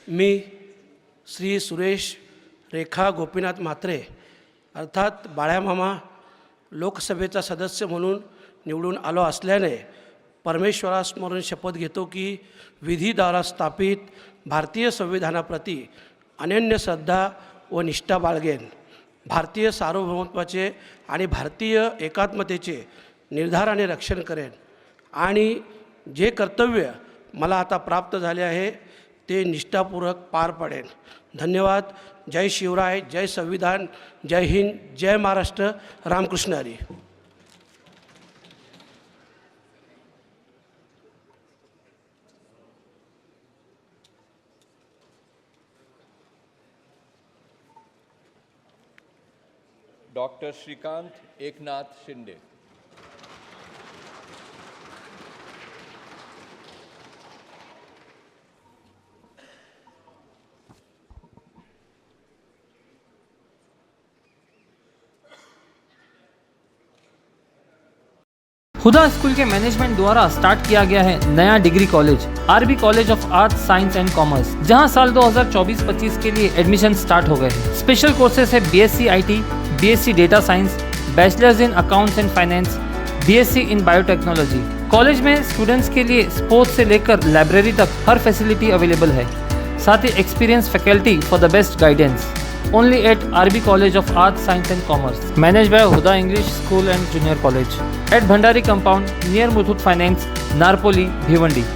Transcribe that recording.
मी श्री सुरेश रेखा गोपीनाथ म्हात्रे अर्थात बाळ्यामामा लोकसभेचा सदस्य म्हणून निवडून आलो असल्याने परमेश्वरासमोरून शपथ घेतो की विधीद्वारा स्थापित भारतीय संविधानाप्रती अनन्य श्रद्धा व निष्ठा बाळगेन. भारतीय सार्वभौमत्वाचे आणि भारतीय एकात्मतेचे निर्धाराने रक्षण करेन आणि जे कर्तव्य मला आता प्राप्त झाले आहे ते निष्ठापूर्वक पार पाडेन. धन्यवाद. जय शिवराय, जय संविधान, जय हिंद, जय महाराष्ट्र. रामकृष्ण हरी. डॉक्टर श्रीकांत एकनाथ शिंदे. हुदा स्कूल के मैनेजमेंट द्वारा स्टार्ट किया गया है नया degree college RB College of Arts, Science and Commerce, जहां साल 2024-25 के लिए एडमिशन स्टार्ट हो गए हैं. स्पेशल कोर्सेज है BSc IT, BSc data science, bachelors in accounts end finance, BSc in biotechnology. College में स्टूडेंट्स के लिए स्पोर्ट्स से लेकर लाइब्रेरी तक हर फैसिलिटी अवेलेबल है. साथ ही experience faculty for the best guidance. Only at RB College of Arts, Science and Commerce. Managed by Huda English School and Junior College. At Bhandari Compound near Muthoot Finance, Narpoli, Bhiwandi.